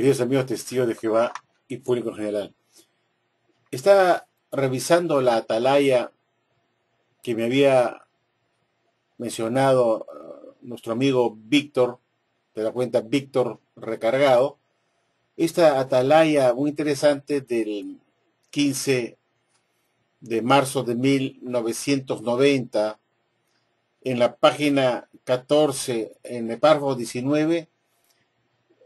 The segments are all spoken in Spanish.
Queridos amigos testigos de Jehová y público en general, estaba revisando la atalaya que me había mencionado nuestro amigo Víctor, de la cuenta Víctor Recargado. Esta atalaya muy interesante del 15 de marzo de 1990, en la página 14, en el párrafo 19,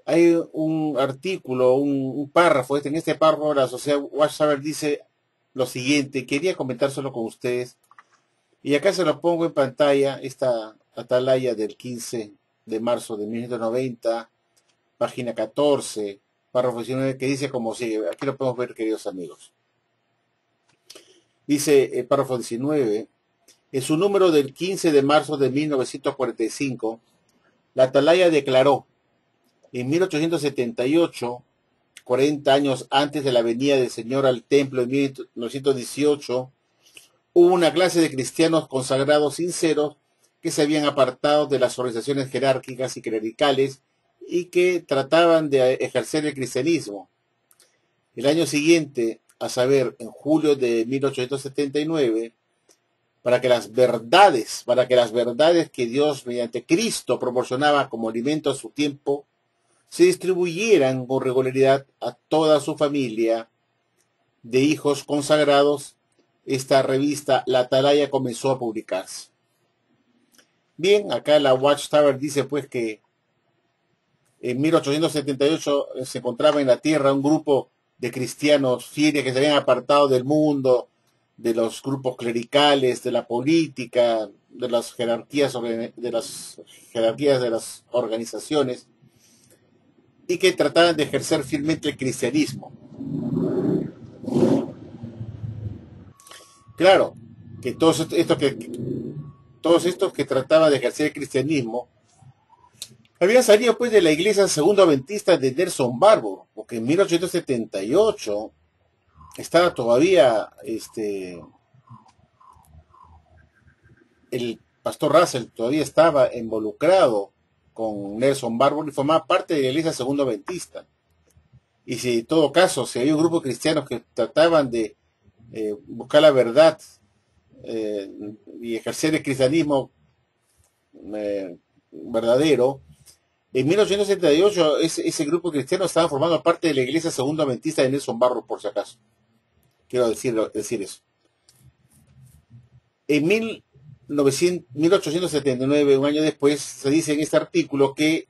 hay un artículo, un párrafo. En este párrafo la sociedad Watchtower dice lo siguiente, quería comentárselo con ustedes, y acá se lo pongo en pantalla, esta atalaya del 15 de marzo de 1990, página 14, párrafo 19, que dice como sigue. Aquí lo podemos ver, queridos amigos. Dice el párrafo 19, en su número del 15 de marzo de 1945, la atalaya declaró: en 1878, 40 años antes de la venida del Señor al templo en 1918, hubo una clase de cristianos consagrados sinceros que se habían apartado de las organizaciones jerárquicas y clericales y que trataban de ejercer el cristianismo. El año siguiente, a saber, en julio de 1879, para que las verdades que Dios mediante Cristo proporcionaba como alimento a su tiempo, se distribuyeran con regularidad a toda su familia de hijos consagrados, esta revista, la Atalaya, comenzó a publicarse. Bien, acá la Watchtower dice pues que en 1878 se encontraba en la tierra un grupo de cristianos fieles que se habían apartado del mundo, de los grupos clericales, de la política, de las jerarquías de las organizaciones, y que trataban de ejercer fielmente el cristianismo. Claro, que todos estos que trataban de ejercer el cristianismo habían salido pues de la iglesia segundo adventista de Nelson Barbour, porque en 1878 estaba todavía el pastor Russell todavía estaba involucrado con Nelson Barbour y formaba parte de la iglesia segundo adventista. Y si en todo caso, si había un grupo de cristianos que trataban de buscar la verdad y ejercer el cristianismo verdadero, en 1878 ese grupo cristiano estaba formando parte de la iglesia segundo adventista de Nelson Barbour, por si acaso. Quiero decir eso. En 1879, un año después, se dice en este artículo que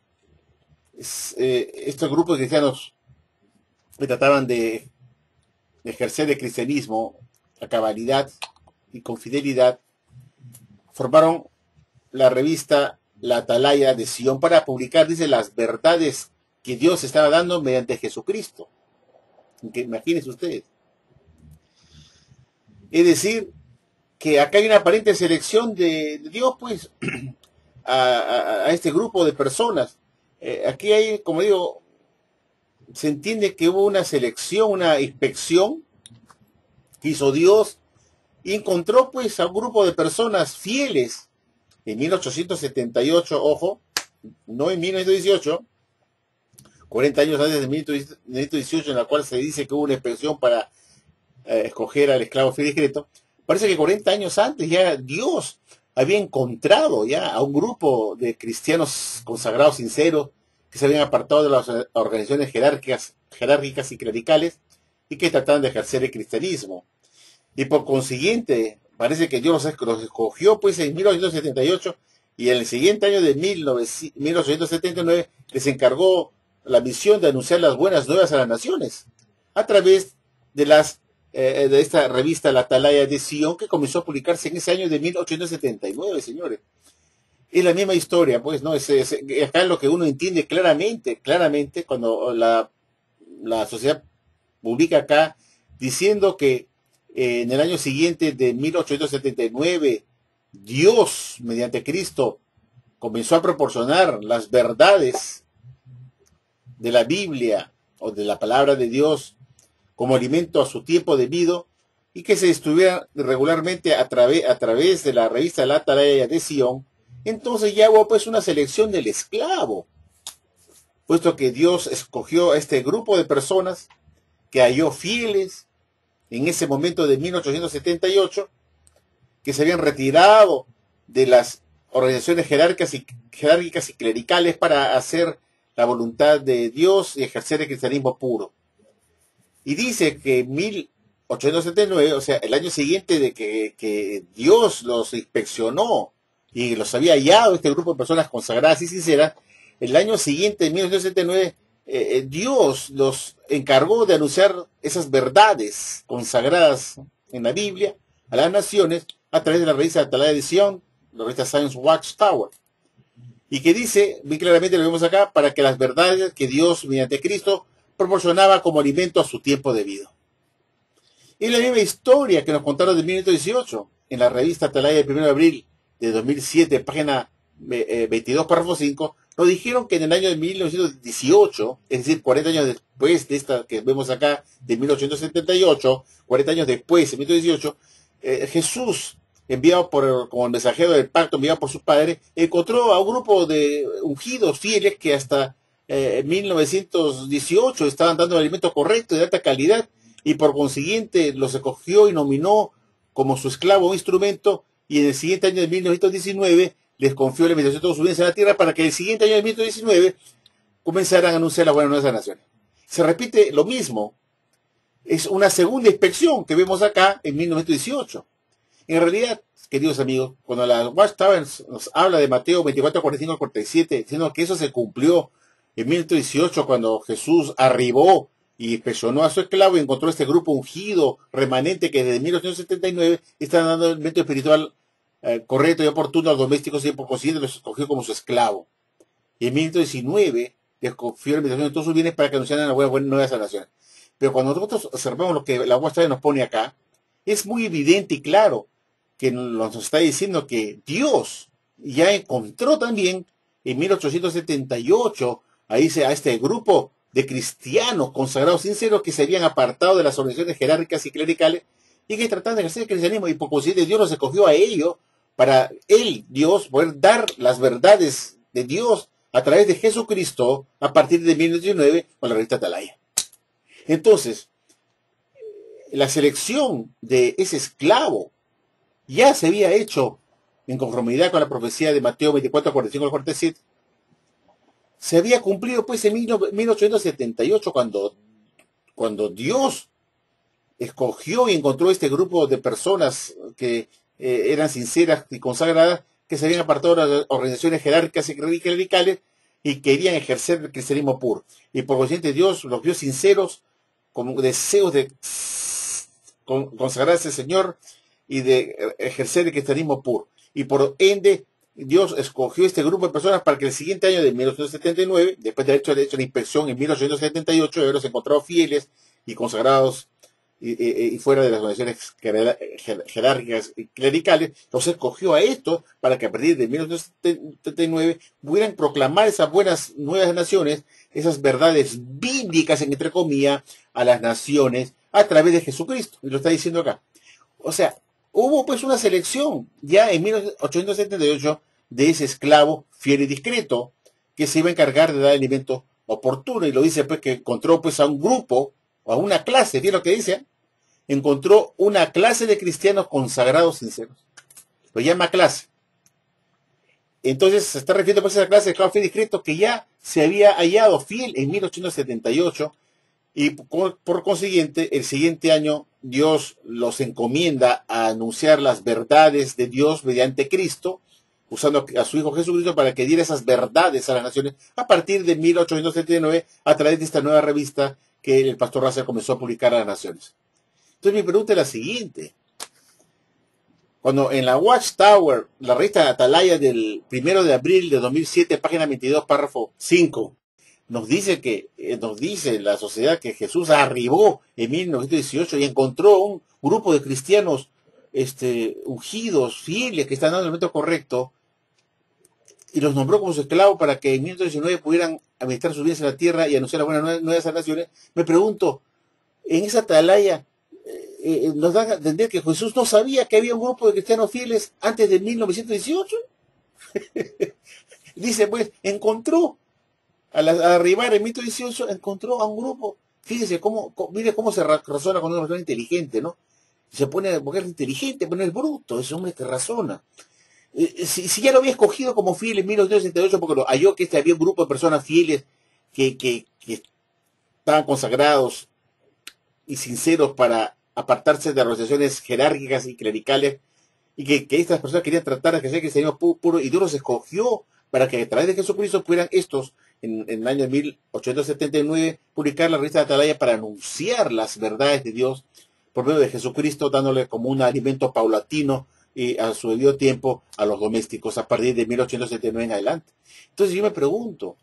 estos grupos cristianos que trataban de ejercer el cristianismo a cabalidad y con fidelidad formaron la revista La Atalaya de Sion para publicar, dice, las verdades que Dios estaba dando mediante Jesucristo. Imagínense ustedes. Es decir, que acá hay una aparente selección de Dios, pues, a este grupo de personas. Aquí hay, como digo, se entiende que hubo una selección, una inspección que hizo Dios y encontró pues a un grupo de personas fieles en 1878, ojo, no en 1918, 40 años antes de 1918, en la cual se dice que hubo una inspección para escoger al esclavo fiel y discreto. Parece que 40 años antes ya Dios había encontrado ya a un grupo de cristianos consagrados sinceros que se habían apartado de las organizaciones jerárquicas y clericales y que trataban de ejercer el cristianismo. Y por consiguiente, parece que Dios los escogió pues en 1978 y en el siguiente año de 1879 les encargó la misión de anunciar las buenas nuevas a las naciones a través de esta revista La Atalaya de Sion, que comenzó a publicarse en ese año de 1879, señores. Es la misma historia, pues, ¿no? Acá lo que uno entiende claramente, cuando la sociedad publica acá, diciendo que en el año siguiente de 1879, Dios, mediante Cristo, comenzó a proporcionar las verdades de la Biblia o de la palabra de Dios como alimento a su tiempo debido, y que se distribuía regularmente a través de la revista La Atalaya de Sion. Entonces ya hubo pues una selección del esclavo. puesto que Dios escogió a este grupo de personas que halló fieles en ese momento de 1878, que se habían retirado de las organizaciones jerárquicas y clericales para hacer la voluntad de Dios y ejercer el cristianismo puro. Y dice que en 1879, o sea, el año siguiente de que Dios los inspeccionó y los había hallado, este grupo de personas consagradas y sinceras, el año siguiente, en 1979, Dios los encargó de anunciar esas verdades consagradas en la Biblia a las naciones a través de la revista Atalaya de Sion, la revista Science Watchtower, y que dice, muy claramente lo vemos acá, para que las verdades que Dios, mediante Cristo, proporcionaba como alimento a su tiempo debido. Es la misma historia que nos contaron de 1918, en la revista Atalaya del 1 de abril de 2007, página 22, párrafo 5, nos dijeron que en el año de 1918, es decir, 40 años después de esta que vemos acá, de 1878, 40 años después, en 1918, Jesús, enviado como el mensajero del pacto, enviado por su padre, encontró a un grupo de ungidos fieles que hasta 1918 estaban dando el alimento correcto de alta calidad, y por consiguiente los escogió y nominó como su esclavo o instrumento, y en el siguiente año de 1919 les confió la administración de Estados Unidos en la tierra para que el siguiente año de 1919 comenzaran a anunciar las buenas nuevas de las naciones. Se repite lo mismo. Es una segunda inspección que vemos acá en 1918. En realidad, queridos amigos, cuando la Watchtower nos habla de Mateo 24, 45 al 47, diciendo que eso se cumplió en 1918 cuando Jesús arribó y inspeccionó a su esclavo y encontró este grupo ungido, remanente, que desde 1879 está dando el alimento espiritual correcto y oportuno a los domésticos, y por consiguiente los escogió como su esclavo. Y en 1919 les confió la administración de todos sus bienes para que anunciaran la buena nueva salvación. Pero cuando nosotros observamos lo que la Watchtower nos pone acá, es muy evidente y claro que nos está diciendo que Dios ya encontró también en 1878 a este grupo de cristianos consagrados sinceros que se habían apartado de las organizaciones jerárquicas y clericales y que trataban de ejercer el cristianismo, y por consiguiente Dios los escogió a ellos para Dios, poder dar las verdades de Dios a través de Jesucristo a partir de 1919 con la revista Atalaya. Entonces, la selección de ese esclavo ya se había hecho en conformidad con la profecía de Mateo 24, 45 al 47. Se había cumplido pues en 1878 cuando Dios escogió y encontró este grupo de personas que eran sinceras y consagradas, que se habían apartado de las organizaciones jerárquicas y clericales y querían ejercer el cristianismo puro. Y por consiguiente Dios los vio sinceros, con deseos de consagrarse al Señor y de ejercer el cristianismo puro. Y por ende, Dios escogió este grupo de personas para que el siguiente año de 1879, después de haber hecho la inspección en 1878, de haberlos encontrado fieles y consagrados y fuera de las organizaciones jerárquicas y clericales, los escogió a estos para que a partir de 1879 pudieran proclamar esas buenas nuevas naciones, esas verdades bíblicas, entre comillas, a las naciones a través de Jesucristo. Y lo está diciendo acá. O sea, hubo pues una selección ya en 1878 de ese esclavo fiel y discreto que se iba a encargar de dar alimento oportuno, y lo dice pues que encontró pues a un grupo o a una clase, ¿qué lo que dice? Encontró una clase de cristianos consagrados sinceros. Lo llama clase. Entonces se está refiriendo pues a esa clase de esclavo fiel y discreto que ya se había hallado fiel en 1878, y por consiguiente el siguiente año Dios los encomienda a anunciar las verdades de Dios mediante Cristo, usando a su Hijo Jesucristo para que diera esas verdades a las naciones a partir de 1879 a través de esta nueva revista que el pastor Russell comenzó a publicar a las naciones. Entonces mi pregunta es la siguiente. Cuando en la Watchtower, la revista Atalaya del 1 de abril de 2007, página 22, párrafo 5, nos dice la sociedad que Jesús arribó en 1918 y encontró un grupo de cristianos ungidos, fieles, que están dando el momento correcto, y los nombró como su esclavo para que en 1919 pudieran administrar sus bienes en la tierra y anunciar las buenas nuevas a las naciones. Me pregunto, en esa Atalaya nos dan a entender que Jesús no sabía que había un grupo de cristianos fieles antes de 1918. Dice pues, encontró Al arribar en 1818 encontró a un grupo, fíjese mire cómo se razona con una persona inteligente, ¿no? Se pone, porque es inteligente, pero no es bruto, es un hombre que razona. Si ya lo había escogido como fiel en 1868, porque halló que había un grupo de personas fieles que estaban consagrados y sinceros para apartarse de organizaciones jerárquicas y clericales, y que estas personas querían tratar de que sea cristianismo puro, y Dios los escogió para que a través de Jesucristo pudieran estos, en el año 1879, publicar la revista de Atalaya para anunciar las verdades de Dios por medio de Jesucristo, dándole como un alimento paulatino y a su debido tiempo a los domésticos a partir de 1879 en adelante. Entonces yo me pregunto,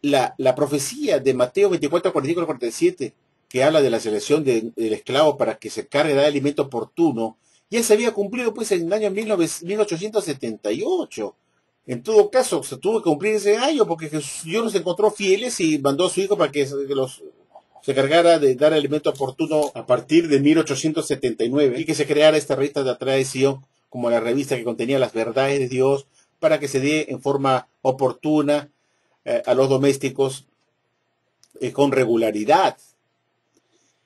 la profecía de Mateo 24, 45 47, que habla de la selección del esclavo para que se cargue de alimento oportuno, ya se había cumplido pues en el año 1878. En todo caso, se tuvo que cumplir ese año porque Dios los encontró fieles y mandó a su hijo para que se cargara de dar alimento oportuno a partir de 1879 y que se creara esta revista de tradición como la revista que contenía las verdades de Dios para que se dé en forma oportuna a los domésticos con regularidad.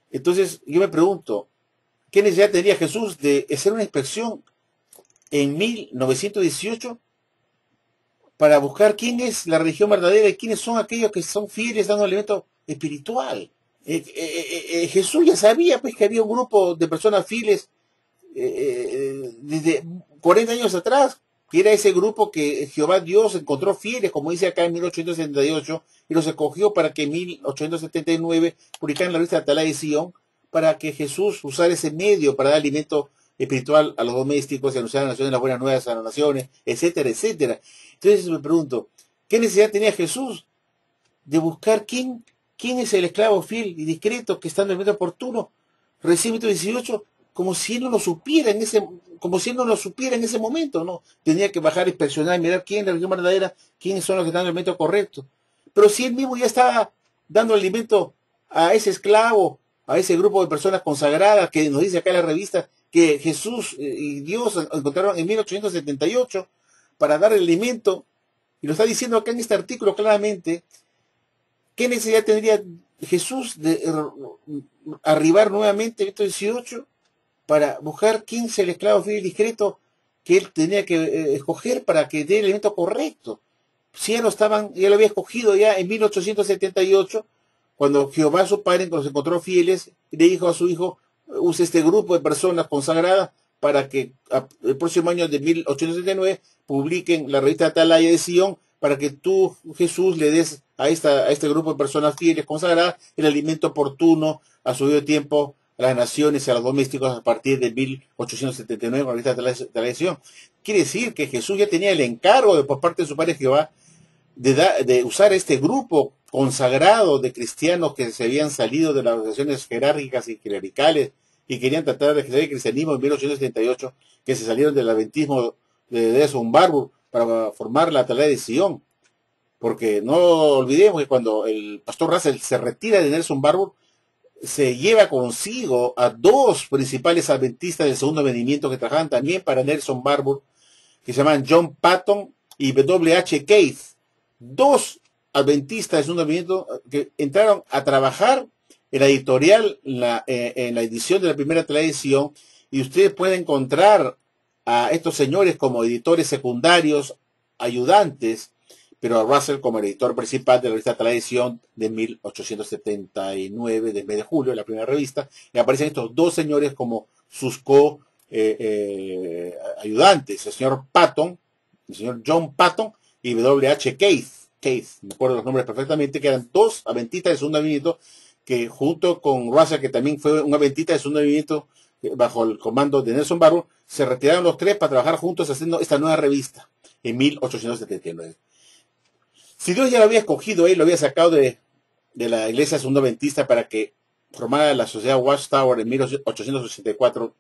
Entonces yo me pregunto, ¿qué necesidad tendría Jesús de hacer una inspección en 1918 para buscar quién es la religión verdadera y quiénes son aquellos que son fieles dando alimento espiritual? Jesús ya sabía pues que había un grupo de personas fieles desde 40 años atrás, que era ese grupo que Jehová Dios encontró fieles, como dice acá en 1878, y los escogió para que en 1879 publicaran la revista de Atalaya de Sion, para que Jesús usara ese medio para dar alimento espiritual a los domésticos y anunciar a las naciones las buenas nuevas a las naciones, etcétera, etcétera. Entonces me pregunto, ¿qué necesidad tenía Jesús de buscar quién es el esclavo fiel y discreto que está en el momento oportuno? Recién 18, como si él no lo supiera en ese momento, ¿no? Tenía que bajar, inspeccionar, mirar quién es la religión verdadera, quiénes son los que están en el momento correcto. Pero si él mismo ya estaba dando alimento a ese esclavo, a ese grupo de personas consagradas, que nos dice acá en la revista, que Jesús y Dios encontraron en 1878 para dar el alimento, y lo está diciendo acá en este artículo claramente, ¿qué necesidad tendría Jesús de arribar nuevamente en 18 para buscar quién es el esclavo fiel y discreto que él tenía que escoger para que dé el alimento correcto? Si ya lo había escogido ya en 1878, cuando Jehová su padre los encontró fieles, y le dijo a su hijo, use este grupo de personas consagradas para que el próximo año de 1879 publiquen la revista Atalaya de Sion, para que tú, Jesús, le des a este grupo de personas fieles consagradas el alimento oportuno a su debido tiempo a las naciones y a los domésticos a partir de 1879 con la revista Atalaya de Sion. Quiere decir que Jesús ya tenía el encargo por parte de su padre Jehová de usar este grupo consagrado de cristianos que se habían salido de las organizaciones jerárquicas y clericales y querían tratar de ejercer el cristianismo en 1878, que se salieron del adventismo de Desmond Barbour para formar la Atalaya de Sion. Porque no olvidemos que cuando el pastor Russell se retira de Nelson Barbour, se lleva consigo a dos principales adventistas del segundo venimiento que trabajaban también para Nelson Barbour, que se llaman John Patton y W.H. Keith, dos adventistas del segundo venimiento que entraron a trabajar en la editorial, en la edición de la primera Atalaya de Sion, y usted puede encontrar a estos señores como editores secundarios, ayudantes, pero a Russell como el editor principal de la revista Atalaya de Sion de 1879, del mes de julio, la primera revista, y aparecen estos dos señores como sus ayudantes, el señor Patton, el señor John Patton y W.H. Keith, me acuerdo los nombres perfectamente, que eran dos adventistas del segundo movimiento, que junto con Russell, que también fue un adventista del segundo movimiento, bajo el comando de Nelson Barbour, se retiraron los tres para trabajar juntos haciendo esta nueva revista en 1879. Si Dios ya lo había escogido, él lo había sacado de la iglesia segunda adventista para que formara la sociedad Watchtower en 1884,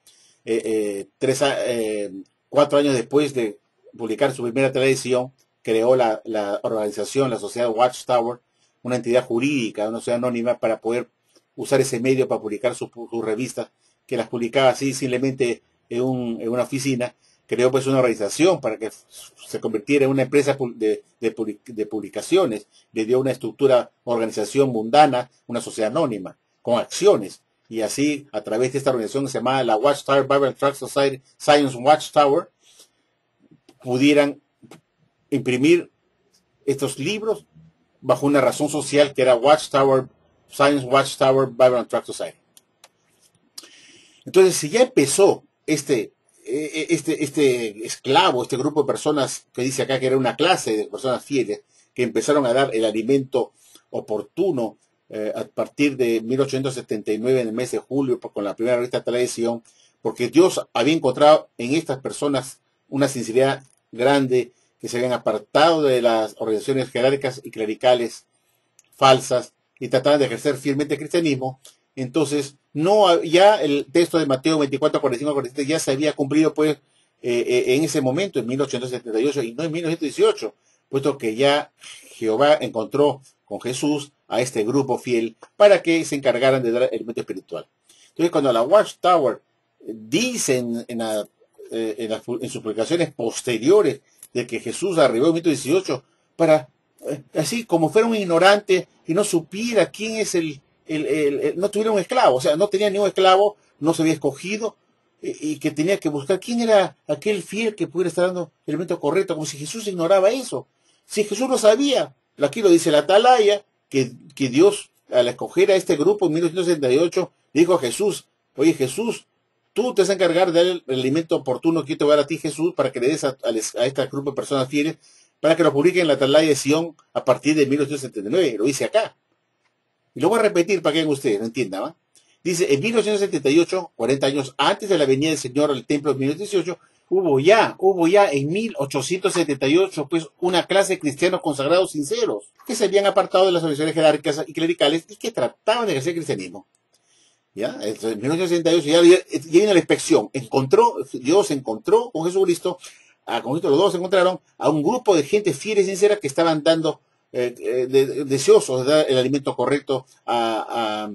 4 años después de publicar su primera televisión, creó la organización, la sociedad Watchtower, una entidad jurídica, una sociedad anónima, para poder usar ese medio para publicar sus revistas, que las publicaba así simplemente en una oficina, creó pues una organización para que se convirtiera en una empresa de publicaciones, le dio una estructura, organización mundana, una sociedad anónima, con acciones, y así a través de esta organización que se llamaba la Watchtower Bible and Tract Society, Science Watchtower, pudieran imprimir estos libros bajo una razón social que era Watchtower, Science Watchtower Bible and Tract Society. Entonces, si ya empezó este esclavo, este grupo de personas que dice acá que era una clase de personas fieles, que empezaron a dar el alimento oportuno a partir de 1879, en el mes de julio, con la primera revista Tradición, porque Dios había encontrado en estas personas una sinceridad grande, que se habían apartado de las organizaciones jerárquicas y clericales falsas y trataban de ejercer fielmente el cristianismo. Entonces, no, ya el texto de Mateo 24, 45, 47 ya se había cumplido pues en ese momento, en 1878 y no en 1918, puesto que ya Jehová encontró con Jesús a este grupo fiel para que se encargaran de dar el alimento espiritual. Entonces, cuando la Watchtower dicen en sus publicaciones posteriores de que Jesús arribó en 1918 para, así como fuera un ignorante y no supiera quién es no tuviera un esclavo, o sea, no tenía ni un esclavo, no se había escogido, y que tenía que buscar quién era aquel fiel que pudiera estar dando el elemento correcto, como si Jesús ignoraba eso. Si Jesús lo sabía, aquí lo dice la Atalaya, que Dios, al escoger a este grupo en 1968, dijo a Jesús: oye Jesús, tú te vas a encargar de dar el alimento oportuno que yo te voy a dar a ti, Jesús, para que le des a este grupo de personas fieles, para que lo publiquen en la Atalaya de Sion a partir de 1979, lo dice acá. Y lo voy a repetir para que ustedes lo entiendan, ¿va? Dice, en 1878, 40 años antes de la venida del Señor al templo de 1918, hubo ya en 1878, pues, una clase de cristianos consagrados sinceros, que se habían apartado de las organizaciones jerárquicas y clericales y que trataban de ejercer el cristianismo. ¿Ya? Entonces, en 1968 ya vino la inspección. Dios encontró con Jesucristo, con Cristo los dos se encontraron a un grupo de gente fiel y sincera que estaban dando deseosos de dar el alimento correcto a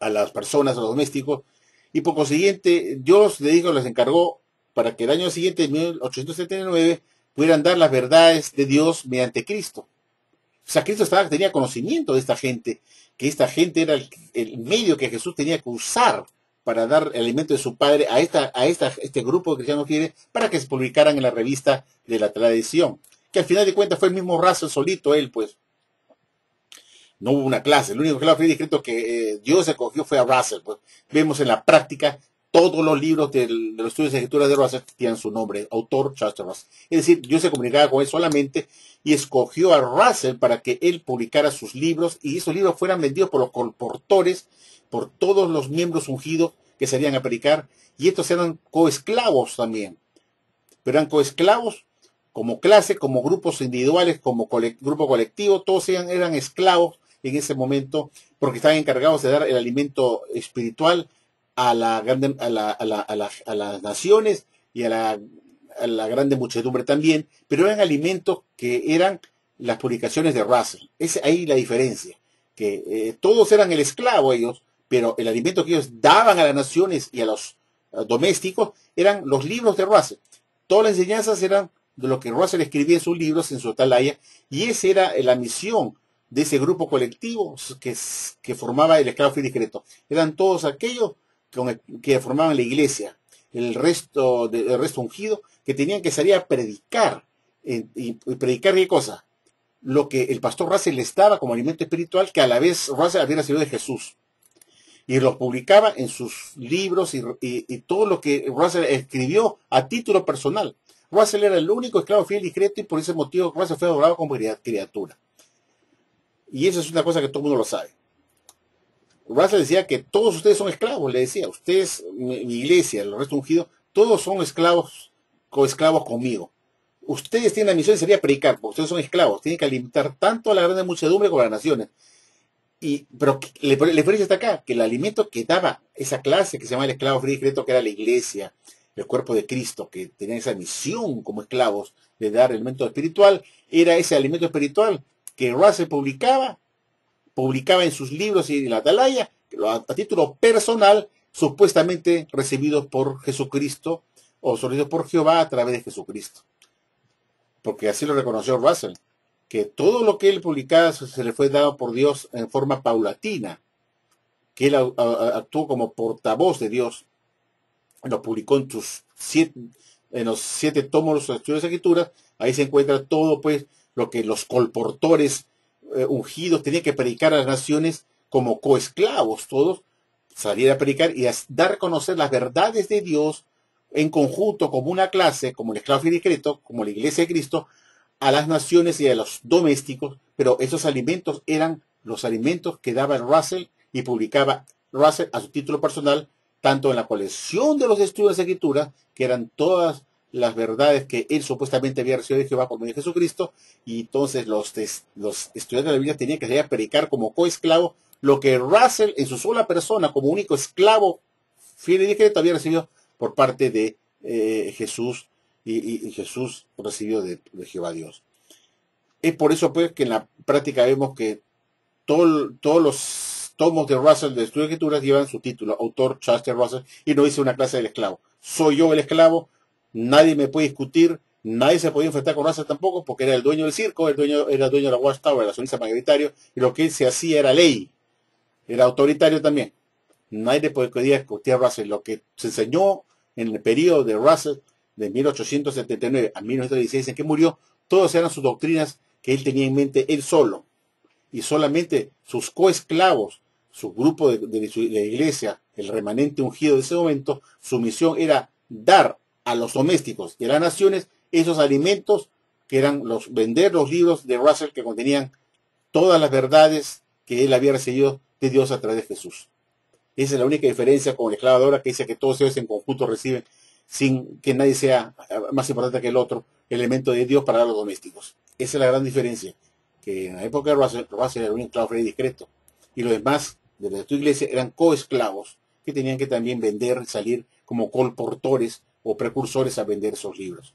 las personas, a los domésticos, y por consiguiente Dios les encargó para que el año siguiente, en 1879, pudieran dar las verdades de Dios mediante Cristo. O sea, Cristo tenía conocimiento de esta gente, que esta gente era el medio que Jesús tenía que usar para dar el alimento de su Padre a este grupo de cristianos fieles, para que se publicaran en la revista de la Tradición, que al final de cuentas fue el mismo Russell solito, él pues. No hubo una clase, el único esclavo fiel escrito que Dios escogió fue a Russell. Pues. Vemos en la práctica todos los libros de los estudios de escritura de Russell tienen su nombre, autor Charles Russell. Es decir, Dios se comunicaba con él solamente y escogió a Russell para que él publicara sus libros, y esos libros fueran vendidos por los colportores, por todos los miembros ungidos que salían a predicar, y estos eran coesclavos también. Pero eran coesclavos como clase, como grupos individuales, como grupo colectivo, todos eran esclavos en ese momento, porque estaban encargados de dar el alimento espiritual a las naciones y a la grande muchedumbre también, pero eran alimentos que eran las publicaciones de Russell. Es ahí la diferencia, que todos eran el esclavo ellos, pero el alimento que ellos daban a las naciones y a los domésticos eran los libros de Russell. Todas las enseñanzas eran de lo que Russell escribía en sus libros, en su Atalaya, y esa era la misión de ese grupo colectivo que formaba el esclavo fiel discreto. Eran todos aquellos que formaban la iglesia, el resto ungido, que tenían que salir a predicar. ¿Y predicar qué cosa? Lo que el pastor Russell les daba como alimento espiritual, que a la vez Russell había recibido de Jesús. Y los publicaba en sus libros y todo lo que Russell escribió a título personal. Russell era el único esclavo fiel y discreto, y por ese motivo Russell fue adorado como criatura. Y eso es una cosa que todo el mundo lo sabe. Russell decía que todos ustedes son esclavos, le decía, ustedes, mi iglesia, el resto ungido, todos son esclavos, coesclavos conmigo. Ustedes tienen la misión, sería predicar, porque ustedes son esclavos, tienen que alimentar tanto a la gran muchedumbre como a las naciones. Pero la diferencia está acá, que el alimento que daba esa clase que se llama el esclavo fiel y discreto, que era la iglesia, el cuerpo de Cristo, que tenía esa misión como esclavos de dar el alimento espiritual, era ese alimento espiritual que Russell publicaba en sus libros y en la Atalaya, a título personal, supuestamente recibidos por Jesucristo, o sometidos por Jehová a través de Jesucristo. Porque así lo reconoció Russell, que todo lo que él publicaba se le fue dado por Dios en forma paulatina, que él actuó como portavoz de Dios, lo publicó en los 7 tomos de los estudios de escrituras. Ahí se encuentra todo, pues, lo que los colportores ungidos tenían que predicar a las naciones como coesclavos, todos salir a predicar y a dar a conocer las verdades de Dios en conjunto, como una clase, como el esclavo fiel y discreto, como la iglesia de Cristo, a las naciones y a los domésticos. Pero esos alimentos eran los alimentos que daba Russell y publicaba Russell a su título personal, tanto en la colección de los estudios de escritura, que eran todas las verdades que él supuestamente había recibido de Jehová por medio de Jesucristo, y entonces los estudiantes de la Biblia tenían que salir a predicar como coesclavo lo que Russell en su sola persona, como único esclavo fiel y discreto, había recibido por parte de Jesús, y Jesús recibió de Jehová Dios. Es por eso, pues, que en la práctica vemos que todos los tomos de Russell de estudio de escrituras llevan su título, autor Chester Russell, y no dice una clase del esclavo. Soy yo el esclavo, nadie me puede discutir, nadie se podía enfrentar con Russell tampoco, porque era el dueño del circo, era el dueño de la Watchtower, la sonrisa mayoritario, y lo que él se hacía era ley, era autoritario también. Nadie podía discutir a Russell. Lo que se enseñó en el periodo de Russell, de 1879 a 1916, en que murió, todas eran sus doctrinas que él tenía en mente él solo. Y solamente sus coesclavos, su grupo de la iglesia, el remanente ungido de ese momento, su misión era dar a los domésticos y a las naciones esos alimentos que eran vender los libros de Russell que contenían todas las verdades que él había recibido de Dios a través de Jesús. Esa es la única diferencia con el esclavo de ahora, que dice que todos ellos en conjunto reciben, sin que nadie sea más importante que el otro, el elemento de Dios para dar a los domésticos. Esa es la gran diferencia, que en la época de Russell era un esclavo fiel y discreto, y los demás de la iglesia eran coesclavos, que tenían que también vender, salir como colportores o precursores a vender esos libros.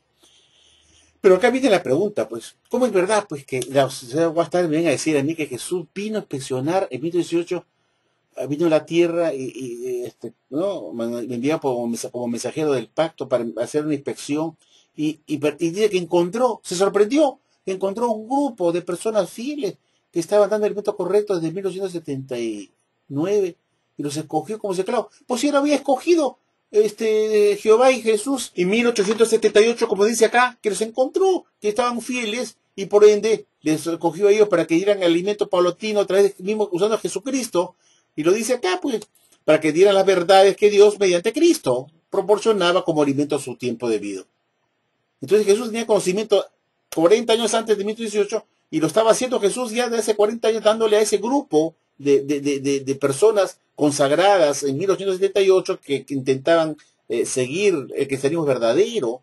Pero acá viene la pregunta, pues, ¿cómo es verdad? Pues que la sociedad Watchtower me venga a decir a mí que Jesús vino a inspeccionar en 2018, vino a la tierra ¿no? Me enviaba como mensajero del pacto para hacer una inspección, y dice que se sorprendió, que encontró un grupo de personas fieles que estaban dando el método correcto desde 1979 y los escogió como esclavos. Pues si él había escogido Jehová y Jesús en 1878, como dice acá, que los encontró, que estaban fieles, y por ende les escogió a ellos para que dieran alimento paulatino a través mismo usando a Jesucristo. Y lo dice acá, pues, para que dieran las verdades que Dios, mediante Cristo, proporcionaba como alimento a su tiempo debido. Entonces Jesús tenía conocimiento 40 años antes de 1918, y lo estaba haciendo Jesús ya de hace 40 años, dándole a ese grupo de personas consagradas en 1878 que intentaban seguir el cristianismo verdadero,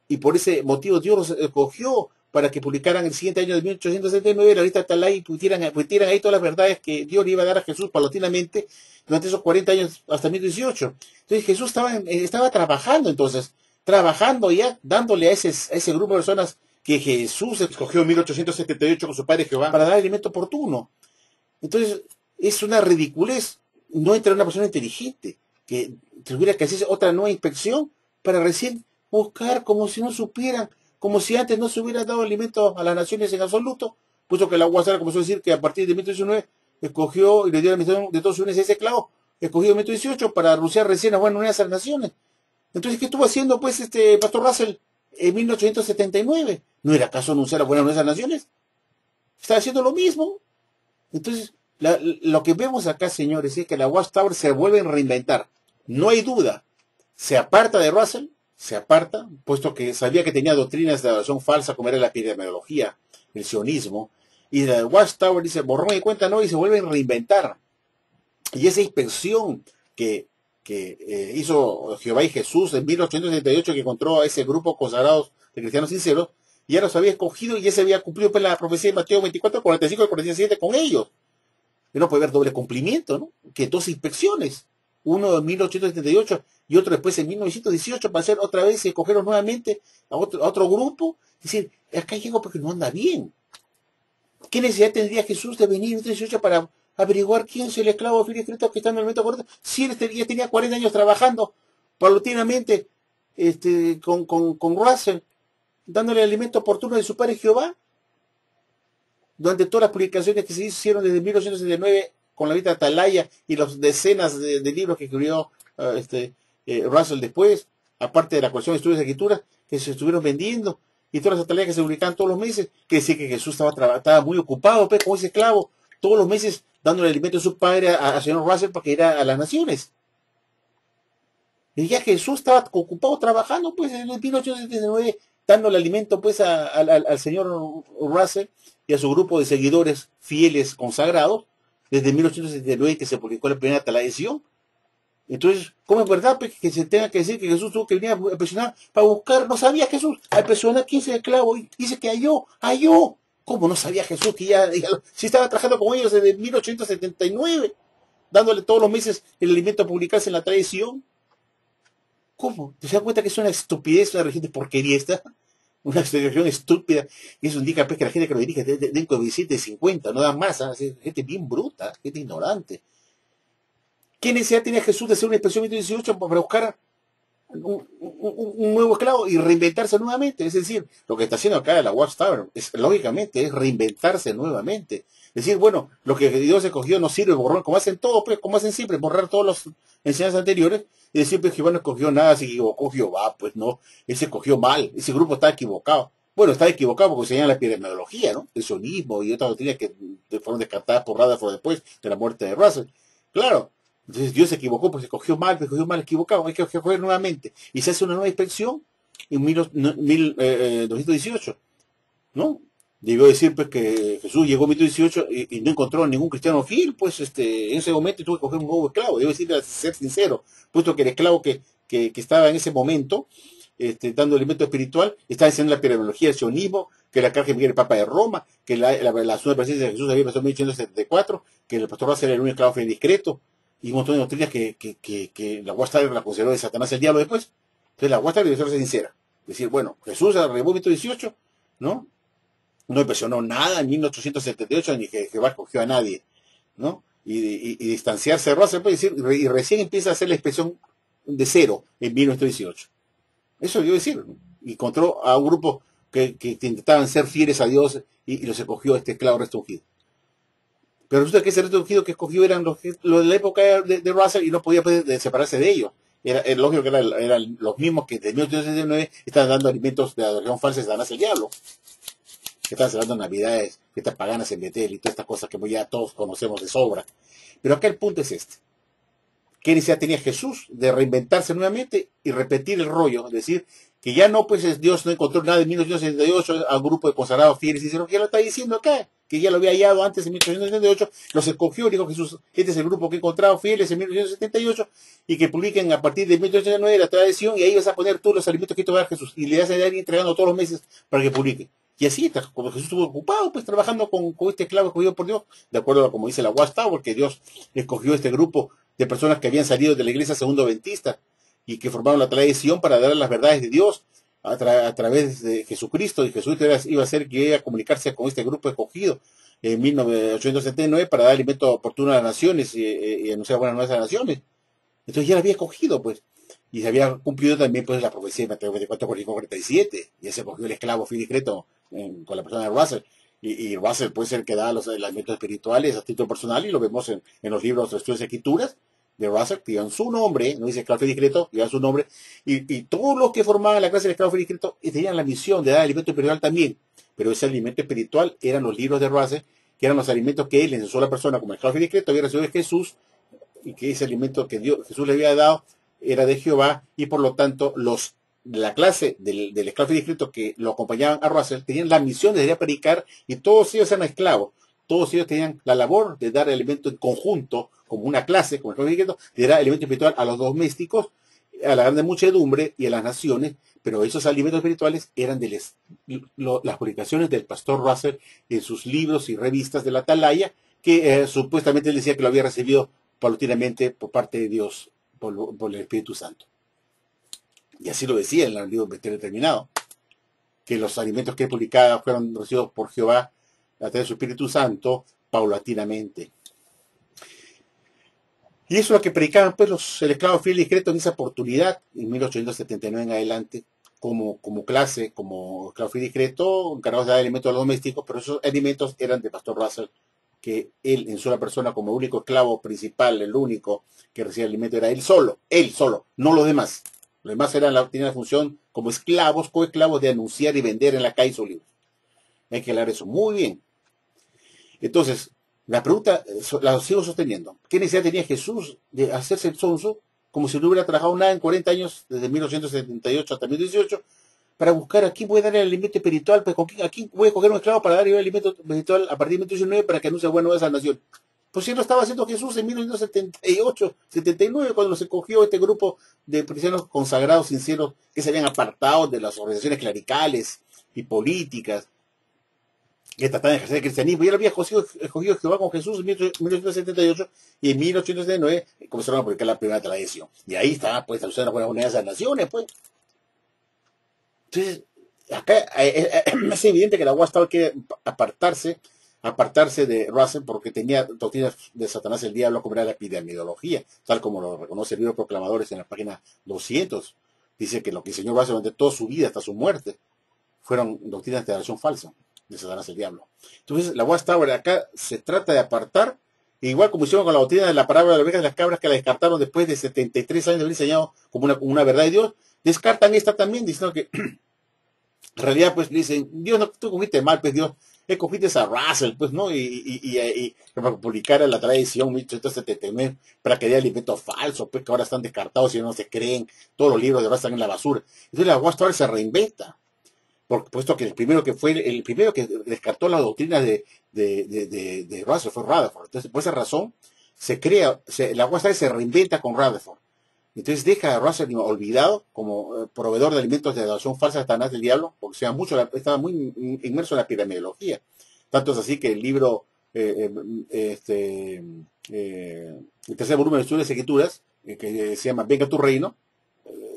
y por ese motivo Dios los escogió para que publicaran el siguiente año de 1879 la lista Talá, y pusieran ahí todas las verdades que Dios le iba a dar a Jesús paulatinamente durante esos 40 años hasta 2018. Entonces Jesús estaba trabajando ya, dándole a ese grupo de personas que Jesús escogió en 1878 con su padre Jehová para dar alimento oportuno. Entonces es una ridiculez no entrar una persona inteligente que tuviera que hacer otra nueva inspección para recién buscar, como si no supieran, como si antes no se hubiera dado alimento a las naciones en absoluto, puesto que la UASAR comenzó a decir que a partir de 1919 escogió y le dio la misión de todos sus a ese esclavo, escogido en 1918 para anunciar recién las buenas nuevas a las naciones. Entonces, ¿qué estuvo haciendo, pues, Pastor Russell en 1879? ¿No era acaso anunciar las buenas nuevas a las naciones? Estaba haciendo lo mismo. Entonces, lo que vemos acá, señores, es que la Watchtower se vuelve a reinventar. No hay duda. Se aparta de Russell, puesto que sabía que tenía doctrinas de adoración falsa, como era la epidemiología, el sionismo, y la Watchtower dice, borrón y cuenta no, y se vuelve a reinventar. Y esa inspección que hizo Jehová y Jesús en 1878, que encontró a ese grupo consagrados de cristianos sinceros, ya los había escogido y ya se había cumplido pues, la profecía de Mateo 24, 45 y 47 con ellos. Y no puede haber doble cumplimiento, ¿no? Que dos inspecciones, uno en 1878 y otro después en 1918, para hacer otra vez y escogerlos nuevamente a otro grupo. Es decir, acá llegó porque no anda bien. ¿Qué necesidad tendría Jesús de venir en 1918 para averiguar quién es el esclavo fiel y discreto que está en el momento correcto? Si él ya tenía 40 años trabajando paulatinamente con Russell, dándole el alimento oportuno de su padre Jehová, durante todas las publicaciones que se hicieron desde 1869 con la vida de Atalaya y las decenas de libros que escribió Russell después, aparte de la colección de estudios de escritura que se estuvieron vendiendo y todas las Atalayas que se publicaban todos los meses, que decía que Jesús estaba muy ocupado, pues, como ese esclavo, todos los meses dándole el alimento de su padre a señor Russell para que irá a las naciones. Y ya Jesús estaba ocupado trabajando, pues, en el 1879, dándole alimento, pues, al señor Russell y a su grupo de seguidores fieles consagrados, desde 1879 que se publicó la primera tradición. Entonces, ¿cómo es verdad pues, que se tenga que decir que Jesús tuvo que venir a presionar para buscar? No sabía Jesús, al presionar 15 esclavos, y dice que halló. ¿Cómo no sabía Jesús que si estaba trabajando con ellos desde 1879, dándole todos los meses el alimento a publicarse en la tradición? ¿Cómo? ¿Te das cuenta que es una estupidez, una religión de porquería esta? Una religión estúpida. Y eso indica pues, que la gente que lo dirige de 17, 50, no da más. ¿Eh? Gente bien bruta, gente ignorante. ¿Qué necesidad tenía Jesús de hacer una expresión 18 para buscar un nuevo esclavo y reinventarse nuevamente? Es decir, lo que está haciendo acá la Watchtower, lógicamente, es reinventarse nuevamente. Es decir, bueno, lo que Dios escogió no sirve, borrón, como hacen todos, pues, como hacen siempre, borrar todas las enseñanzas anteriores y decir que Jehová no escogió nada, se equivocó Jehová, pues no, él se escogió mal, ese grupo está equivocado. Bueno, está equivocado porque enseñan la epidemiología, ¿no? El sionismo y otras doctrinas que fueron descartadas por Rutherford después de la muerte de Russell. Claro, entonces Dios se equivocó, pues escogió mal, equivocado, hay que escoger nuevamente. Y se hace una nueva inspección en 218, ¿no? Debió decir pues que Jesús llegó en 1818 y no encontró ningún cristiano fiel, pues en ese momento tuvo que coger un nuevo esclavo. Debo decir, ser sincero, puesto que el esclavo que estaba en ese momento, dando alimento espiritual, estaba enseñando la epidemiología, el sionismo, que la carga Miguel el Papa de Roma, que la segunda presencia de Jesús había pasado en 1874, que el pastor Russell era un esclavo fiel discreto, y un montón de doctrinas que la Watchtower la consideró de Satanás el diablo después. Entonces la Watchtower debe ser sincera. Decir, bueno, Jesús arribó en 1818, ¿no? No impresionó nada en 1878, ni que Jehová escogió a nadie, ¿no? Y distanciarse de Russell, puede decir, y recién empieza a hacer la expresión de cero en 1918. Eso yo decir, ¿no? Y encontró a un grupo que intentaban ser fieles a Dios y los escogió este esclavo restringido. Pero resulta que ese restringido que escogió eran los de la época de Russell y no podía separarse de ellos. Era lógico que eran los mismos que de 1869 estaban dando alimentos de adoración falsa a Satanás el diablo, que están celebrando navidades, fiestas paganas en Betel y todas estas cosas que ya todos conocemos de sobra. Pero acá el punto es este. ¿Qué necesidad tenía Jesús de reinventarse nuevamente y repetir el rollo? Es decir, que ya no, pues Dios no encontró nada en 1978 a un grupo de consagrados fieles y dijeron que ya lo está diciendo acá, que ya lo había hallado antes en 1878, los escogió, dijo Jesús, este es el grupo que he encontrado fieles en 1978 y que publiquen a partir de 1879 la tradición y ahí vas a poner tú los alimentos que te va a dar Jesús y le vas a ir entregando todos los meses para que publique. Y así, como Jesús estuvo ocupado, pues trabajando con este esclavo escogido por Dios, de acuerdo a como dice la Watchtower, que Dios escogió este grupo de personas que habían salido de la iglesia segundo adventista y que formaron la tradición para dar las verdades de Dios a través de Jesucristo, y Jesús iba a ser que iba a comunicarse con este grupo escogido en 1879 para dar alimento oportuno a las naciones y anunciar buenas nuevas a las naciones. Entonces ya la había escogido, pues. Y se había cumplido también pues la profecía de Mateo 24, 47. Ya se cogió el esclavo fiel y discreto con la persona de Russell. Y Russell puede ser que da los alimentos espirituales a título personal, y lo vemos en los libros de estudios de escrituras de Russell, que llevan su nombre, no dice esclavo fiel y discreto, llevan su nombre. Y todos los que formaban la clase del esclavo fiel y discreto tenían la misión de dar alimento espiritual también. Pero ese alimento espiritual eran los libros de Russell, que eran los alimentos que él, en su sola persona, como esclavo fiel y discreto, había recibido de Jesús, y que ese alimento que Jesús le había dado era de Jehová, y por lo tanto la clase del esclavo discreto que lo acompañaban a Russell tenían la misión de ir a predicar, y todos ellos eran esclavos, todos ellos tenían la labor de dar alimento en conjunto, como una clase, como el esclavo discreto, de dar alimento espiritual a los domésticos, a la grande muchedumbre y a las naciones. Pero esos alimentos espirituales eran de las publicaciones del pastor Russell en sus libros y revistas de la Atalaya, que supuestamente él decía que lo había recibido paulatinamente por parte de Dios, por el Espíritu Santo. Y así lo decía en el libro Determinado, que los alimentos que publicaba fueron recibidos por Jehová a través de su Espíritu Santo paulatinamente. Y eso es lo que predicaban pues el esclavo fiel y discreto en esa oportunidad, en 1879 en adelante, como clase, como esclavo fiel y discreto, encargados de dar alimentos a los domésticos, pero esos alimentos eran de Pastor Russell, que él en sola persona, como único esclavo principal, el único que recibía el alimento era él solo, no los demás. Los demás tenían la función como esclavos, coesclavos, de anunciar y vender en la calle sus libros. Hay que hablar eso muy bien. Entonces, la pregunta la sigo sosteniendo. ¿Qué necesidad tenía Jesús de hacerse el sonso como si no hubiera trabajado nada en 40 años, desde 1878 hasta 2018, para buscar a quién voy a dar el alimento espiritual? Pues, ¿a quién voy a coger un esclavo para dar el alimento espiritual a partir de 2019 para que anuncie buena nueva esa nación? Pues si lo estaba haciendo Jesús en 1978, 79, cuando se cogió este grupo de cristianos consagrados, sinceros, que se habían apartado de las organizaciones clericales y políticas, que trataban de ejercer el cristianismo. Y él había escogido Jehová con Jesús en 1878 y en 1879 comenzaron a publicar la primera tradición. Y ahí estaba pues traducción de las buenas nuevas de las naciones, pues. Entonces, acá es evidente que la UAS estaba que apartarse de Russell porque tenía doctrinas de Satanás el diablo, como era la epidemiología, tal como lo reconoce el libro de Proclamadores en la página 200. Dice que lo que enseñó Russell durante toda su vida hasta su muerte fueron doctrinas de adoración falsa de Satanás el diablo. Entonces, la Watchtower acá se trata de apartar, igual como hicieron con la doctrina de la parábola de las ovejas y las cabras, que la descartaron después de 73 años de haber enseñado como una verdad de Dios, descartan esta también, diciendo que en realidad, pues dicen, Dios, no, tú cogiste mal, pues Dios, cogiste a Russell, pues, ¿no? Y para publicar la tradición 1879, para que dé alimento falso, pues, que ahora están descartados y no se creen, todos los libros de Russell están en la basura. Entonces la Watchtower se reinventa, puesto que el primero que descartó la doctrina de Russell fue Rutherford. Entonces, por esa razón, la UASA se reinventa con Rutherford. Entonces deja a Russell olvidado como proveedor de alimentos de adoración falsa de Satanás del diablo, porque estaba muy inmerso en la epidemiología. Tanto es así que el libro, el tercer volumen de Estudios de Escrituras, que se llama Venga tu reino,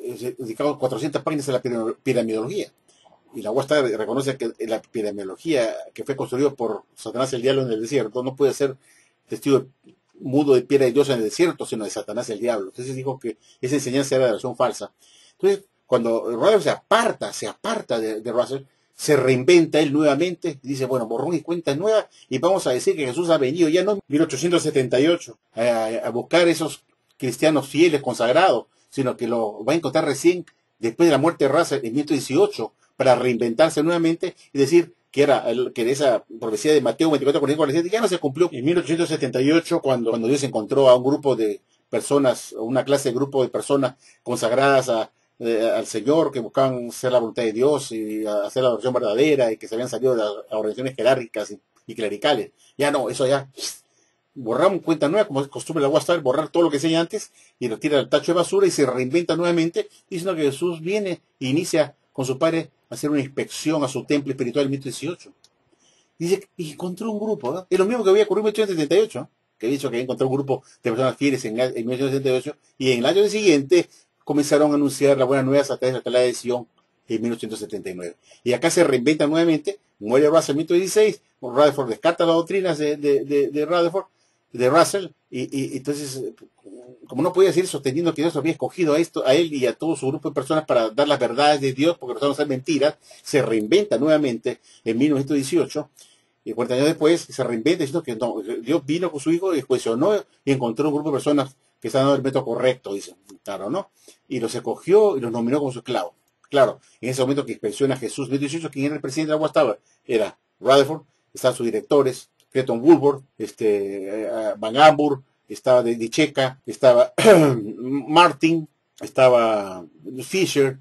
es dedicado a 400 páginas a la epidemiología. Y la UASTA reconoce que la epidemiología que fue construida por Satanás el diablo en el desierto no puede ser testigo mudo de piedra de Dios en el desierto, sino de Satanás el diablo. Entonces dijo que esa enseñanza era de razón falsa. Entonces, cuando Russell se aparta de Russell, se reinventa él nuevamente, dice, bueno, borrón y cuenta nueva, y vamos a decir que Jesús ha venido ya no en 1878 a buscar esos cristianos fieles, consagrados, sino que lo va a encontrar recién después de la muerte de Russell en 1918, para reinventarse nuevamente y decir que esa profecía de Mateo 24:47 ya no se cumplió. En 1878, cuando Dios encontró a un grupo de personas, una clase de grupo de personas consagradas al Señor, que buscaban hacer la voluntad de Dios y hacer la oración verdadera, y que se habían salido de las organizaciones jerárquicas y clericales. Ya no, eso ya borramos cuenta nueva, como es costumbre de la UASTA, borrar todo lo que enseña antes y lo tira al tacho de basura y se reinventa nuevamente, diciendo que Jesús viene e inicia con su padre a hacer una inspección a su templo espiritual en 1818. Dice, y encontró un grupo, ¿no? Es lo mismo que había ocurrido en 1878, que he dicho que encontró un grupo de personas fieles en 1878, y en el año siguiente comenzaron a anunciar la buena nueva a través de la Tala de Sion en 1879. Y acá se reinventa nuevamente, muere Russell en 1916, Rutherford descarta las doctrinas de Russell, y entonces, como no podía seguir sosteniendo que Dios había escogido a él y a todo su grupo de personas para dar las verdades de Dios, porque no son mentiras, se reinventa nuevamente en 1918, y 40 años después se reinventa diciendo que no, Dios vino con su hijo y cuestionó y encontró un grupo de personas que estaban dando el método correcto, dicen, claro, ¿no? Y los escogió y los nominó como su esclavo. Claro, en ese momento que inspecciona a Jesús, 2018, ¿quién era el presidente de la Watchtower? Era Rutherford, estaban sus directores, Creighton Woolworth, Van Amburg, estaba de Checa, estaba Martin, estaba Fisher,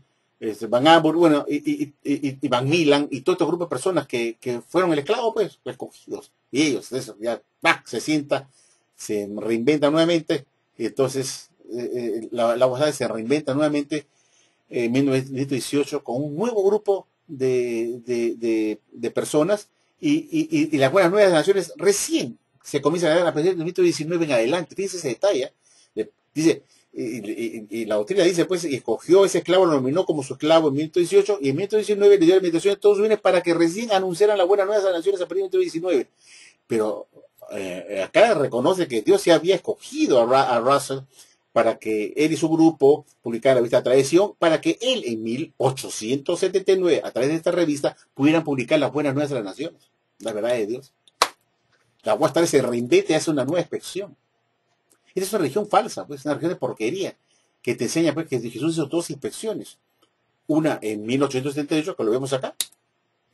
Van Amburg, bueno, y Van Milan, y todo este grupo de personas que fueron el esclavo, pues, escogidos. Y ellos, eso, ya, se sienta, se reinventa nuevamente, y entonces la Watchtower se reinventa nuevamente en 1918 con un nuevo grupo de personas, y las buenas nuevas de las naciones recién se comienzan a dar a partir del 19 en adelante. Fíjense ese detalle. Dice, y la doctrina dice, pues, y escogió ese esclavo, lo nominó como su esclavo en 1918, y en 1919 le dio la invitación a todos sus bienes para que recién anunciaran las buenas nuevas a las naciones a partir de 1919. Pero acá reconoce que Dios ya había escogido a Russell para que él y su grupo publicaran la revista Tradición, para que él en 1879, a través de esta revista, pudieran publicar las buenas nuevas de las naciones, la verdad de Dios. La Guastar se reinventa y hace una nueva expresión. Esta es una religión falsa, pues, una religión de porquería, que te enseña pues, que Jesús hizo dos inspecciones. Una en 1878, que lo vemos acá,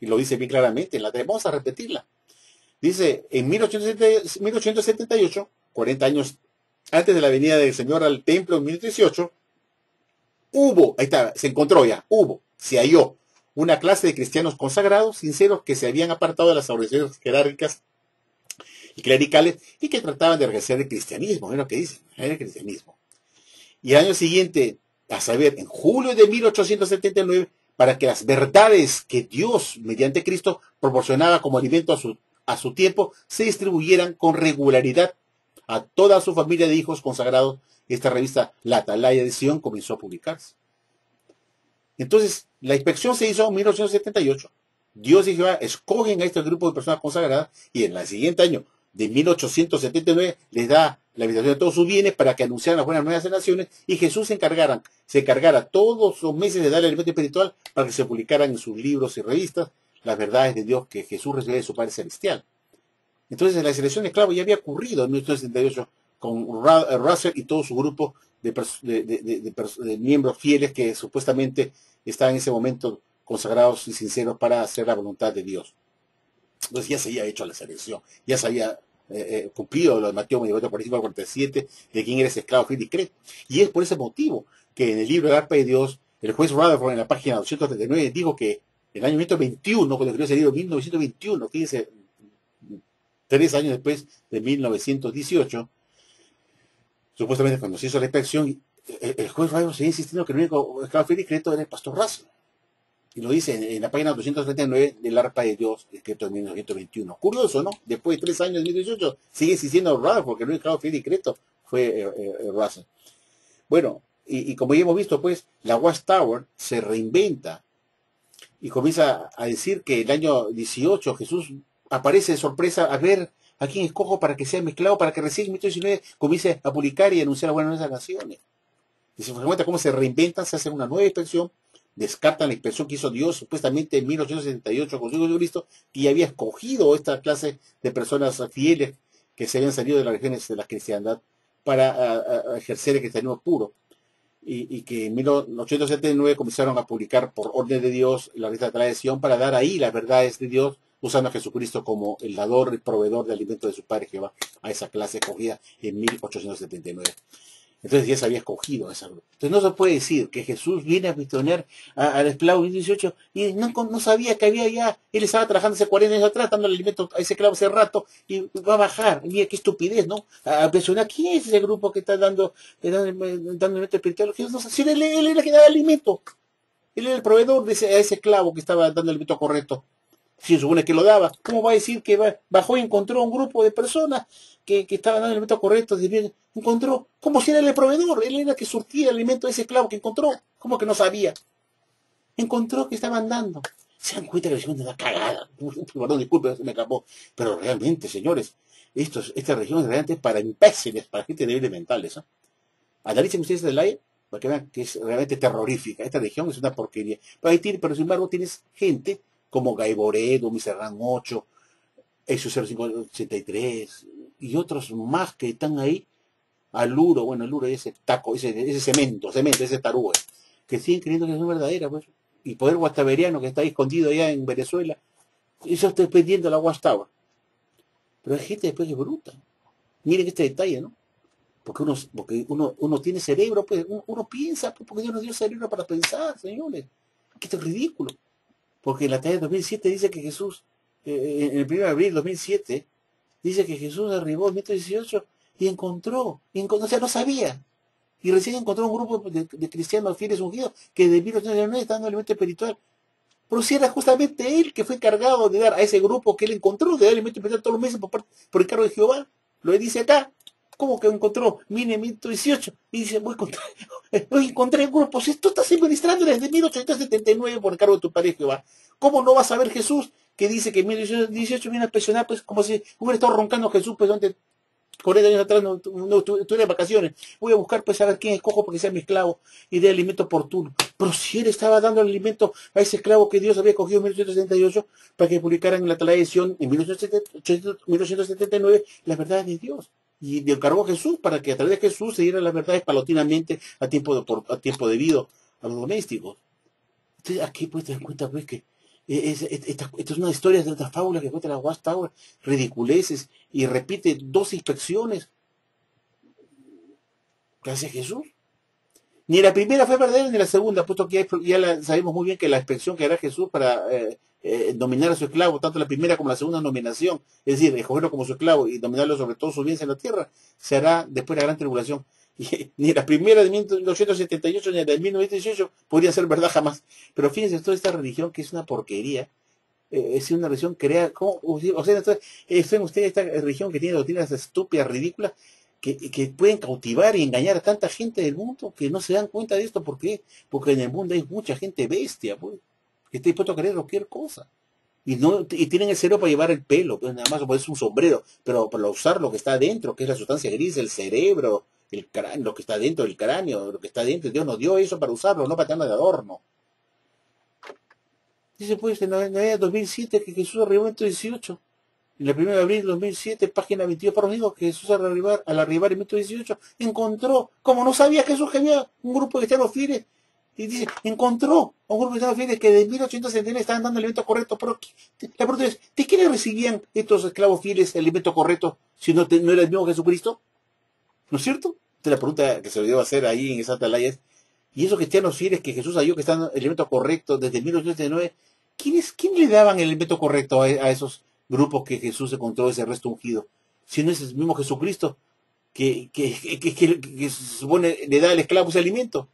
y lo dice bien claramente, vamos a repetirla. Dice, en 1878, 40 años antes de la venida del Señor al templo en 1018, ahí está, se encontró ya, se halló una clase de cristianos consagrados, sinceros, que se habían apartado de las organizaciones jerárquicas y clericales y que trataban de ejercer el cristianismo, es lo que dicen, el cristianismo. Y el año siguiente, a saber, en julio de 1879, para que las verdades que Dios, mediante Cristo, proporcionaba como alimento a su tiempo, se distribuyeran con regularidad a toda su familia de hijos consagrados, esta revista La Atalaya de Sion comenzó a publicarse. Entonces, la inspección se hizo en 1878. Dios y Jehová escogen a este grupo de personas consagradas y en el siguiente año, de 1879, les da la invitación de todos sus bienes para que anunciaran las buenas nuevas de las naciones y Jesús se encargara todos los meses de darle alimento espiritual para que se publicaran en sus libros y revistas las verdades de Dios que Jesús recibió de su Padre Celestial. Entonces la selección de esclavos ya había ocurrido en 1978 con Russell y todo su grupo de miembros fieles que supuestamente estaban en ese momento consagrados y sinceros para hacer la voluntad de Dios. Entonces ya se había hecho la selección, ya se había cumplido lo de Mateo 24, 45 al 47, de quién eres esclavo, fiel y discreto. Y es por ese motivo que en el libro del Arpa de Dios, el juez Rutherford en la página 239 dijo que en el año 1921, cuando escribió ese libro, 1921, fíjense, 3 años después de 1918, supuestamente cuando se hizo la inspección, el juez Rutherford seguía insistiendo que el único esclavo fiel y discreto era el pastor Russell. Y lo dice en la página 239 del Arpa de Dios, escrito en 1921. Curioso, ¿no? Después de 3 años, en 2018, sigue existiendo Russell, porque el único esclavo fiel y discreto fue Russell. Bueno, y como ya hemos visto, pues, la Watchtower se reinventa y comienza a decir que el año 18 Jesús aparece de sorpresa a ver a quién escojo para que sea mezclado, para que recién en 1919 comience a publicar y anunciar las buenas nuevas de las naciones. Y se cuenta cómo se reinventan, se hace una nueva inspección, descartan la inspección que hizo Dios supuestamente en 1878 con Jesucristo, y había escogido esta clase de personas fieles que se habían salido de las regiones de la cristiandad para ejercer el cristianismo puro. Y que en 1879 comenzaron a publicar por orden de Dios la revista de Tradición para dar ahí las verdades de Dios, usando a Jesucristo como el dador y proveedor de alimento de su Padre Jehová a esa clase escogida en 1879. Entonces ya se había escogido esa grupo. Entonces no se puede decir que Jesús viene a misionar al esclavo en 18 y no sabía que había ya, él estaba trabajando hace 40 años atrás, dando el alimento a ese esclavo hace rato y va a bajar. Mira qué estupidez, ¿no? A mencionar quién es ese grupo que está dando alimento espiritual. Si él era el que daba alimento. Él era el proveedor de ese esclavo que estaba dando el alimento correcto. Si se supone que lo daba, ¿cómo va a decir que bajó y encontró un grupo de personas que estaban dando el alimento correcto? Encontró, como si era el proveedor, él era el que surtía el alimento de ese esclavo que encontró. ¿Cómo que no sabía? Encontró que estaban dando. Se dan cuenta que la región está cagada. Perdón, disculpe, se me escapó. Pero realmente, señores, esta región es realmente para imbéciles, para gente débil mentales. ¿Eh? Analicen ustedes el aire para que vean que es realmente terrorífica. Esta región es una porquería. Pero sin embargo tienes gente como Gaiboredo, Miserrán 8, Exo 0583 y otros más que están ahí, Aluro, bueno, Aluro ese taco, ese cemento, ese tarúe, que siguen creyendo que es verdadera, pues. Y poder guastaveriano que está ahí escondido allá en Venezuela, eso está dependiendo de la Watchtower. Pero hay gente después que es bruta. Miren este detalle, ¿no? Porque uno tiene cerebro, pues, uno piensa, pues, porque Dios nos dio cerebro para pensar, señores. Que esto es ridículo. Porque en la talla de 2007 dice que Jesús, en el 1 de abril de 2007, dice que Jesús arribó en 1918 y encontró, o sea, no sabía. Y recién encontró un grupo de cristianos fieles ungidos que de 1809 están dando alimento espiritual. Pero si era justamente él que fue encargado de dar a ese grupo que él encontró, de dar alimento espiritual todos los meses por encargo de Jehová. Lo dice acá. ¿Cómo que encontró? Mire, en 1918. Y dice, voy a encontrar grupos. Esto está administrando desde 1879 por encargo de tu Padre Jehová. ¿Cómo no va a saber Jesús que dice que en 1818 viene a pensionar, pues como si hubiera estado roncando Jesús, pues donde 40 años atrás no estuve de vacaciones. Voy a buscar pues a ver quién escojo para que sea mi esclavo y dé alimento oportuno. Pero si él estaba dando el alimento a ese esclavo que Dios había cogido en 1878 para que publicaran en la Atalaya de Sion en 1879 las verdades de Dios. Y le encargó a Jesús para que a través de Jesús se dieran las verdades paulatinamente a tiempo debido a los domésticos. Entonces aquí pues te das cuenta pues que esta es una historia de esta fábula que cuenta la Watchtower, ridiculeces, y repite 12 inspecciones que hace Jesús. Ni la primera fue verdadera ni la segunda, puesto que sabemos muy bien que la inspección que hará Jesús para dominar a su esclavo, tanto la primera como la segunda nominación, es decir, escogerlo como su esclavo y dominarlo sobre todo sus bienes en la tierra, se hará después de la gran tribulación. Y ni la primera de 1278 ni la de 1918 podrían ser verdad jamás. Pero fíjense, toda esta religión que es una porquería, es una religión creada, o sea, ven ustedes esta religión que tiene doctrinas estúpidas, ridículas, que pueden cautivar y engañar a tanta gente del mundo que no se dan cuenta de esto. ¿Por qué? Porque en el mundo hay mucha gente bestia, pues, que está dispuesto a creer cualquier cosa. Y tienen el cerebro para llevar el pelo, pues nada más ponerse un sombrero, pero para usar lo que está adentro, que es la sustancia gris, el cerebro, el cráneo, lo que está dentro del cráneo, lo que está dentro, Dios nos dio eso para usarlo, no para tenerlo de adorno. Dice pues en la año 2007 que Jesús arribó en 1918. En la 1 de abril de 2007, página 22, por dijo que Jesús al arribar en 1918 encontró, como no sabía Jesús que había un grupo de cristianos fieles, y dice, encontró a un grupo de cristianos fieles que de 1879 estaban dando el alimento correcto, pero la pregunta es, ¿de quiénes recibían estos esclavos fieles el alimento correcto si no era el mismo Jesucristo? ¿No es cierto? Esta es la pregunta que se le dio a hacer ahí en esa atalaya. Y esos cristianos fieles que Jesús halló que están el alimento correcto desde 1879, ¿quién le daban el alimento correcto a esos grupos que Jesús encontró ese resto ungido? Si no es el mismo Jesucristo que se supone le da al esclavo ese alimento.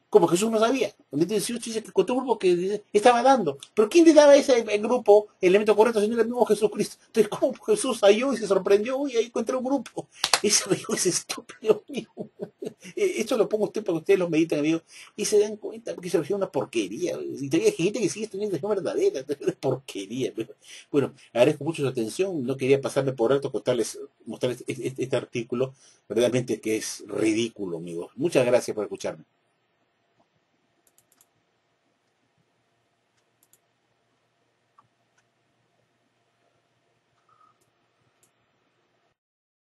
Como Jesús no sabía. En el 18 dice que encontró un grupo que estaba dando. Pero ¿quién le daba a ese grupo el elemento correcto si no era el mismo Jesucristo? Entonces, ¿cómo Jesús halló y se sorprendió y ahí encontró un grupo? Ese amigo es estúpido, amigo. Esto lo pongo a usted para que ustedes lo mediten, amigo, y se dan cuenta porque se refiere a una porquería. Y todavía hay gente que sigue estudiando es verdadera, es una porquería. Bueno, agradezco mucho su atención. No quería pasarme por alto mostrarles este artículo, verdaderamente que es ridículo, amigos. Muchas gracias por escucharme.